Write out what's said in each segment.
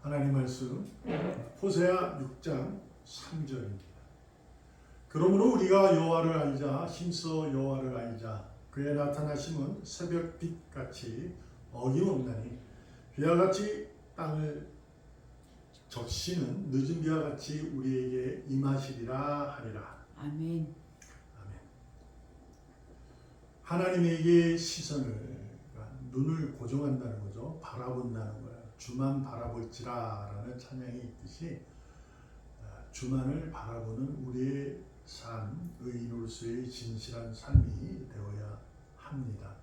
하나님 말씀 호세아 6장 3절입니다. 그러므로 우리가 여호와를 알자, 힘써 여호와를 알자. 그의 나타나심은 새벽빛 같이 어김없나니 비와 같이 땅을 적시는 늦은 비와 같이 우리에게 임하시리라 하리라. 아멘. 아멘. 하나님에게 시선을, 눈을 고정한다는 거죠. 바라본다는 거예요. 주만 바라볼지라라는 찬양이 있듯이 주만을 바라보는 우리의 삶, 의인으로서의 진실한 삶이 되어야 합니다.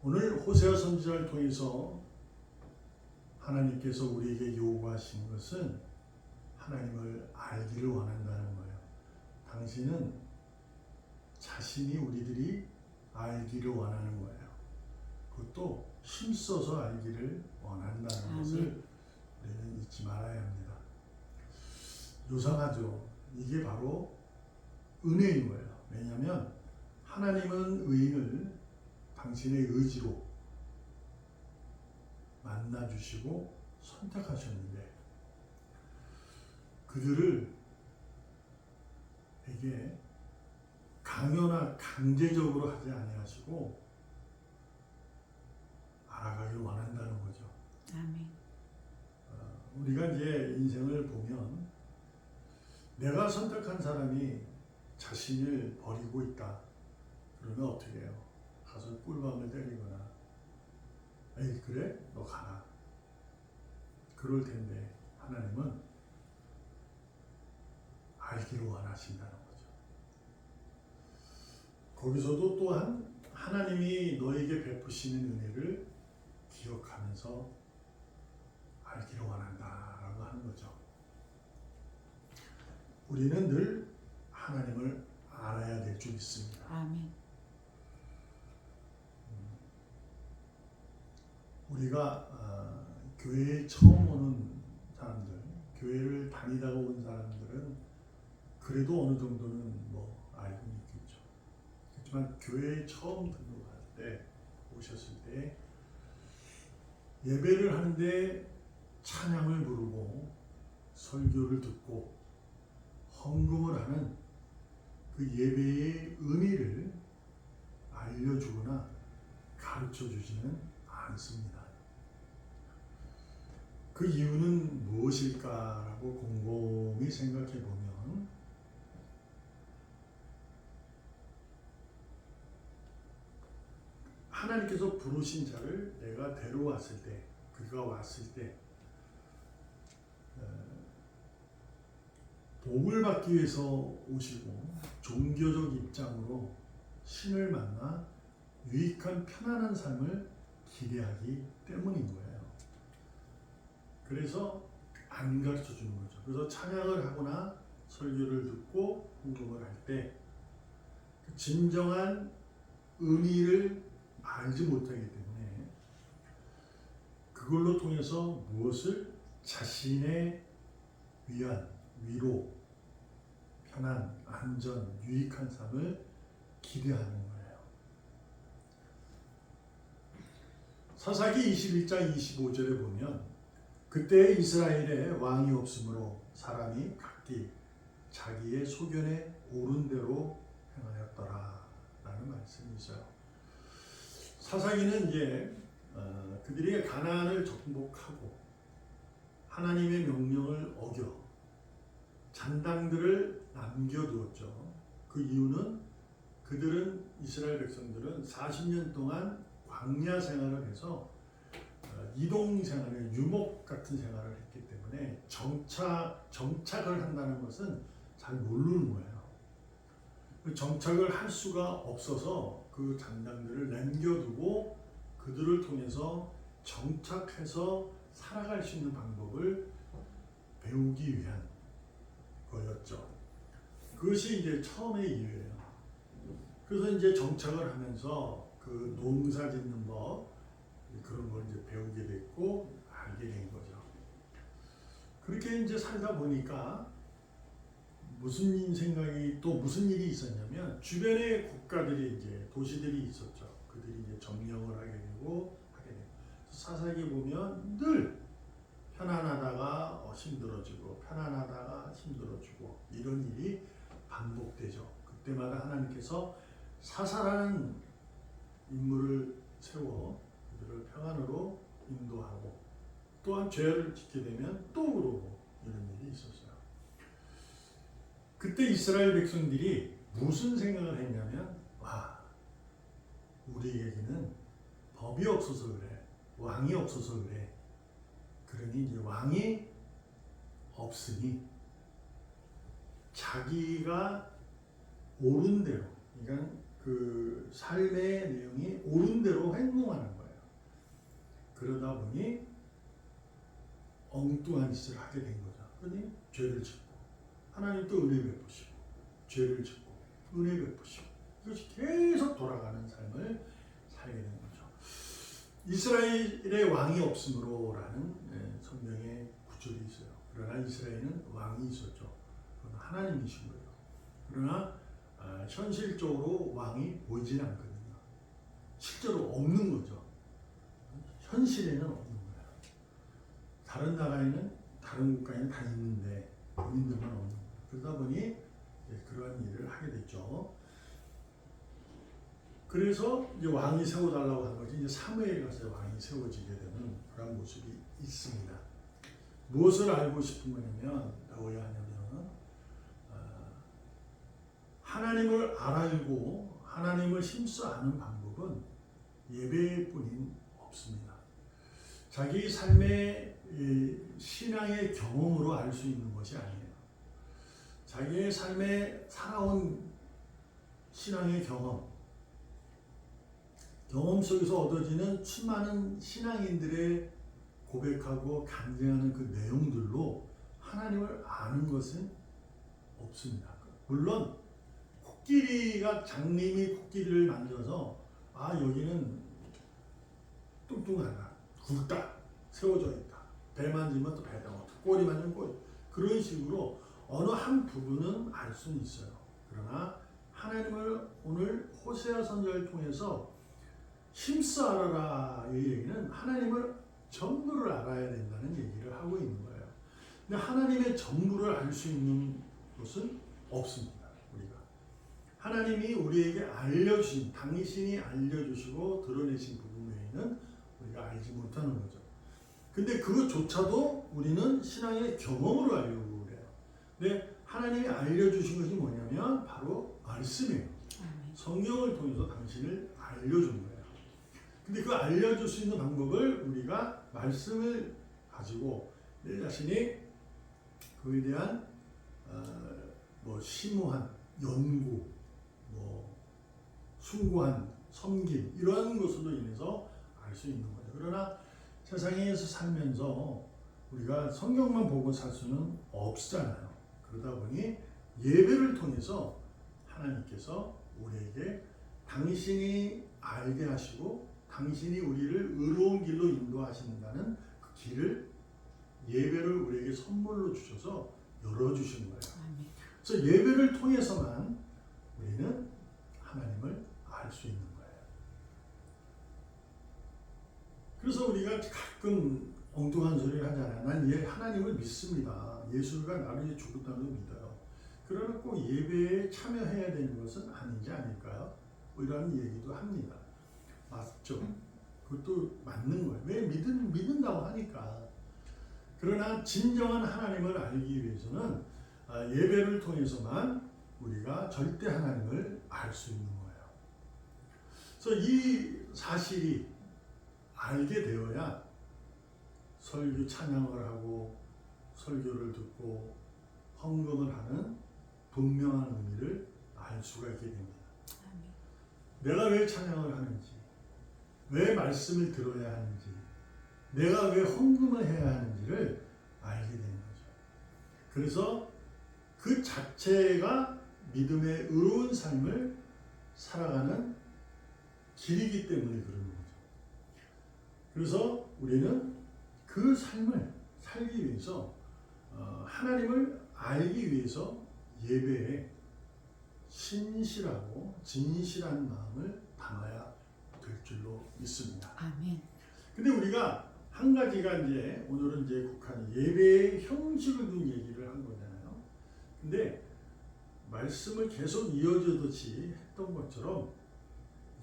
오늘 호세아 선지자를 통해서 하나님께서 우리에게 요구하신 것은 하나님을 알기를 원한다는 거예요. 당신은 자신이 우리들이 알기를 원하는 거예요. 그것도 힘써서 알기를 원한다는 것을 우리는 잊지 말아야 합니다. 요상하죠. 이게 바로 은혜인 거예요. 왜냐하면 하나님은 의인을 당신의 의지로 만나주시고 선택하셨는데 그들을 에게 강요나 강제적으로 하지 아니하시고 알아가길 원한다는 거죠. 아멘. 우리가 이제 인생을 보면 내가 선택한 사람이 자신을 버리고 있다. 그러면 어떻게 해요? 가서 꿀밤을 때리거나 에이 그래? 너 가라. 그럴 텐데 하나님은 알기를 원하신다는 거죠. 거기서도 또한 하나님이 너에게 베푸시는 은혜를 기억하면서 알기를 원한다라고 하는 거죠. 우리는 늘 하나님을 알아야 될 줄 믿습니다. 아멘. 우리가 교회에 처음 오는 사람들, 교회를 다니다가 온 사람들은 그래도 어느 정도는 뭐 알고 있겠죠. 그렇지만 교회에 처음 등록할 때, 오셨을 때 예배를 하는데 찬양을 부르고 설교를 듣고 헌금을 하는 그 예배의 의미를 알려주거나 가르쳐주지는 않습니다. 그 이유는 무엇일까라고 곰곰이 생각해 보면 하나님께서 부르신 자를 내가 데려왔을 때, 그가 왔을 때 복을 받기 위해서 오시고 종교적 입장으로 신을 만나 유익한 편안한 삶을 기대하기 때문인 거예요. 그래서 안 가르쳐 주는 거죠. 그래서 찬양을 하거나 설교를 듣고 헌금을 할 때 진정한 의미를 알지 못하기 때문에 그걸로 통해서 무엇을 자신의 위안, 위로, 편안, 안전, 유익한 삶을 기대하는 거예요. 사사기 21장 25절에 보면 그때 이스라엘에 왕이 없으므로 사람이 각기 자기의 소견에 옳은 대로 행하였더라 라는 말씀이 있어요. 사사기는 이제 그들이 가나안을 정복하고 하나님의 명령을 어겨 잔당들을 남겨두었죠. 그 이유는 그들은 이스라엘 백성들은 40년 동안 광야 생활을 해서 이동 생활을 유목 같은 생활을 했기 때문에 정착을 한다는 것은 잘 모르는 거예요. 정착을 할 수가 없어서 그 잔당들을 남겨두고 그들을 통해서 정착해서 살아갈 수 있는 방법을 배우기 위한 거였죠. 그것이 이제 처음의 이유예요. 그래서 이제 정착을 하면서 그 농사 짓는 법 그런 걸 이제 배우게 됐고 알게 된 거죠. 그렇게 이제 살다 보니까 무슨 생각이 또 무슨 일이 있었냐면 주변에 국가들이 이제 도시들이 있었죠. 그들이 이제 점령을 하게 되고 사사기 보면 늘 편안하다가 힘들어지고 편안하다가 힘들어지고 이런 일이 반복되죠. 그때마다 하나님께서 사사라는 인물을 세워 그들을 평안으로 인도하고 또한 죄를 짓게 되면 또 그러고 이런 일이 있었어요. 그때 이스라엘 백성들이 무슨 생각을 했냐면 와, 우리에게는 법이 없어서 그래. 왕이 없어서 그래. 그러니 이제 왕이 없으니 자기가 옳은 대로, 그러니까 그 삶의 내용이 옳은 대로 행동하는 거예요. 그러다 보니 엉뚱한 짓을 하게 된 거죠. 그러니 죄를 짓고 하나님 또 은혜 베푸시고 죄를 짓고 은혜 베푸시고 이것이 계속 돌아가는 삶을 살게 된 거죠. 이스라엘의 왕이 없으므로라는 성경의 구절이 있어요. 그러나 이스라엘은 왕이 있었죠. 그건 하나님이신 거예요. 그러나 현실적으로 왕이 보이진 않거든요. 실제로 없는 거죠. 현실에는 없는 거예요. 다른 나라에는 다른 국가에는 다 있는데 본인들만 없는 거예요. 그러다 보니 그러한 일을 하게 됐죠. 그래서 이제 왕이 세워달라고 한 거지. 이제 사무엘에 가서 왕이 세워지게 되는 그런 모습이 있습니다. 무엇을 알고 싶은 거냐면 배워야 하냐면 하나님을 알고 하나님을 힘써 아는 방법은 예배뿐인 없습니다. 자기 삶의 신앙의 경험으로 알 수 있는 것이 아니에요. 자기의 삶에 살아온 신앙의 경험 속에서 얻어지는 수많은 신앙인들의 고백하고 간증하는 그 내용들로 하나님을 아는 것은 없습니다. 물론 코끼리가 장님이 코끼리를 만져서 아 여기는 뚱뚱하다, 굵다, 세워져 있다. 배 만지면 또 배다, 꼬리 만지면 꼬리. 그런 식으로 어느 한 부분은 알 수는 있어요. 그러나 하나님을 오늘 호세아 선지자를 통해서 힘써 알아라 이 얘기는 하나님을 전부를 알아야 된다는 얘기를 하고 있는 거예요. 근데 하나님의 전부를 알 수 있는 것은 없습니다. 우리가 하나님이 우리에게 알려주신 당신이 알려주시고 드러내신 부분 외에는 우리가 알지 못하는 거죠. 근데 그것조차도 우리는 신앙의 경험으로 알려고 그래요. 근데 하나님이 알려주신 것이 뭐냐면 바로 말씀이에요. 성경을 통해서 당신을 알려준 거예요. 근데 그 알려줄 수 있는 방법을 우리가 말씀을 가지고 내 자신이 그에 대한 심오한 연구, 숭고한 섬김 이러한 것으로 인해서 알 수 있는 거예요. 그러나 세상에서 살면서 우리가 성경만 보고 살 수는 없잖아요. 그러다 보니 예배를 통해서 하나님께서 우리에게 당신이 알게 하시고 당신이 우리를 의로운 길로 인도하신다는 그 길을 예배를 우리에게 선물로 주셔서 열어주신 거예요. 그래서 예배를 통해서만 우리는 하나님을 알 수 있는 거예요. 그래서 우리가 가끔 엉뚱한 소리를 하잖아요. 난 하나님을 믿습니다. 예수가 나를 죽었다는 걸 믿어요. 그러나 꼭 예배에 참여해야 되는 것은 아닌지 아닐까요? 이런 얘기도 합니다. 맞죠? 그것도 맞는 거예요. 왜 믿는다고 하니까. 그러나 진정한 하나님을 알기 위해서는 예배를 통해서만 우리가 절대 하나님을 알 수 있는 거예요. 그래서 이 사실이 알게 되어야 설교 찬양을 하고 설교를 듣고 헌금을 하는 분명한 의미를 알 수가 있게 됩니다. 내가 왜 찬양을 하는지, 왜 말씀을 들어야 하는지, 내가 왜 헌금을 해야 하는지를 알게 되는 거죠. 그래서 그 자체가 믿음의 의로운 삶을 살아가는 길이기 때문에 그런 거죠. 그래서 우리는 그 삶을 살기 위해서 하나님을 알기 위해서 예배에 신실하고 진실한 마음을 담아야 될 줄로 믿습니다. 아멘. 근데 우리가 한 가지가 이제 오늘은 이제 국한 예배의 형식을 둔 얘기를 한 거잖아요. 근데 말씀을 계속 이어주듯이 했던 것처럼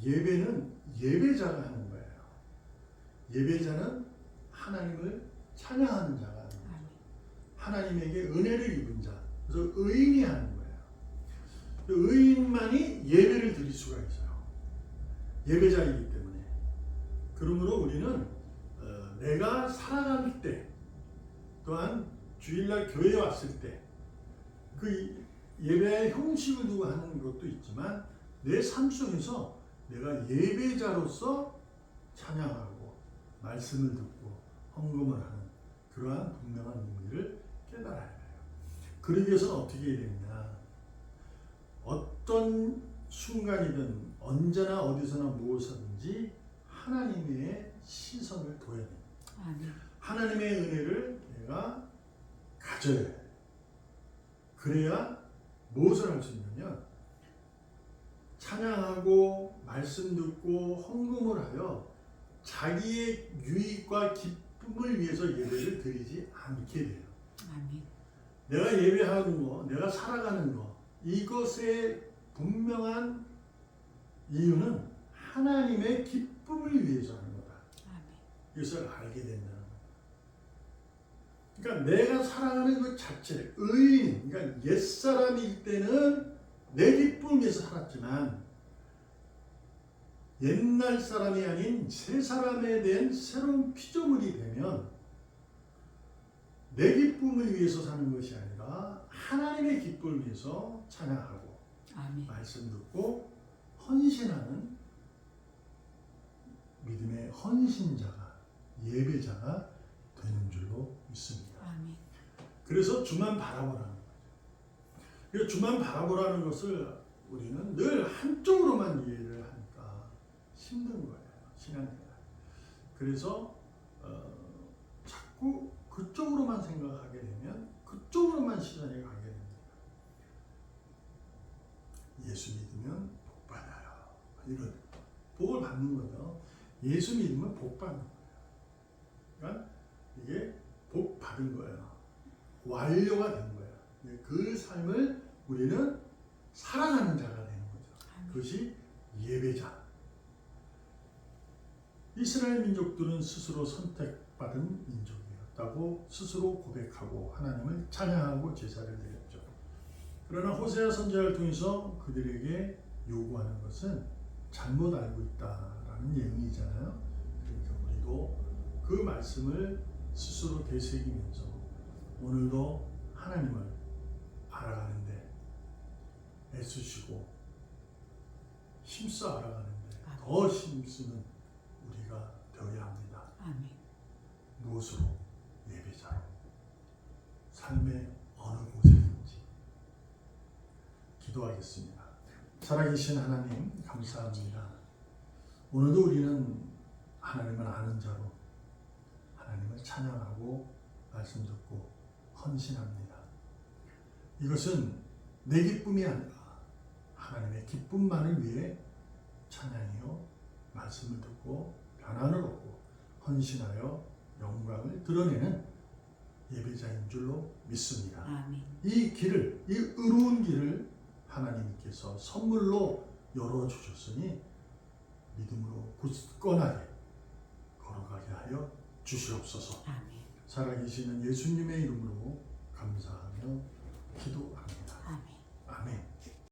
예배는 예배자가 하는 거예요. 예배자는 하나님을 찬양하는 자가 하는 거죠. 하나님에게 은혜를 입은 자. 그래서 의인이 하는 거예요. 의인만이 예배를 드릴 수가 있어요. 예배자이기 때문에. 그러므로 우리는 내가 살아갈 때 또한 주일날 교회에 왔을 때 그 예배의 형식을 두고 하는 것도 있지만 내 삶 속에서 내가 예배자로서 찬양하고 말씀을 듣고 헌금을 하는 그러한 분명한 의미를 깨달아야 해요. 그러기 위해서는 어떻게 해야 되느냐. 어떤 순간이든 언제나 어디서나 무엇이든지 하나님의 시선을 둬야 돼요. 하나님의 은혜를 내가 가져야 해요. 그래야 무엇을 할 수 있느냐. 찬양하고 말씀 듣고 헌금을 하여 자기의 유익과 기쁨을 위해서 예배를 드리지 않게 돼요. 아멘. 내가 예배하는 거, 내가 살아가는 거, 이것의 분명한 이유는 하나님의 기쁨을 위해서 하는 거다. 아멘. 이것을 알게 된다는 거예요. 그러니까 내가 살아가는 것 자체, 의인, 그러니까 옛사람일 때는 내 기쁨을 위해서 살았지만 옛날 사람이 아닌 새 사람에 대한 새로운 피조물이 되면 내 기쁨을 위해서 사는 것이 아니라 하나님의 기쁨을 위해서 찬양하고 아멘. 말씀 듣고 헌신하는 믿음의 헌신자가 예배자가 되는 줄로 믿습니다. 아멘. 그래서 주만 바라보라는 거죠. 그래서 주만 바라보라는 것을 우리는 늘 한쪽으로만 이해를 하니까 힘든 거예요. 신앙생활. 그래서 자꾸 그쪽으로만 생각하게 되면 그쪽으로만 시선이 가게 됩니다. 예수 믿으면 복 받아요. 이런 복을 받는 거죠. 예수 믿으면 복 받는 거예요. 그러니까 이게 복 받은 거예요. 완료가 된 거예요. 그 삶을 우리는 살아가는 자가 되는 거죠. 그것이 예배자. 이스라엘 민족들은 스스로 선택받은 민족이었다고 스스로 고백하고 하나님을 찬양하고 제사를 드렸죠. 그러나 호세아 선지자를 통해서 그들에게 요구하는 것은 잘못 알고 있다라는 예언이잖아요. 그러니까 우리도 그 말씀을 스스로 되새기면서 오늘도 하나님을 알아가는데 애쓰시고 힘써 알아가는데 더 힘쓰는 우리가 되어야 합니다. 아멘. 무엇으로? 예배자로. 삶의 어느 곳에든지. 기도하겠습니다. 살아계신 하나님 감사합니다. 오늘도 우리는 하나님을 아는 자로 하나님을 찬양하고 말씀 듣고 헌신합니다. 이것은 내 기쁨이 아니라 하나님의 기쁨만을 위해 찬양이요 말씀을 듣고 변화를 얻고 헌신하여 영광을 드러내는 예배자인 줄로 믿습니다. 아멘. 이 길을, 이 의로운 길을 하나님께서 선물로 열어주셨으니 믿음으로 굳건하게 걸어가게 하여 주시옵소서. 아멘. 살아계시는 예수님의 이름으로 감사하며 기도합니다.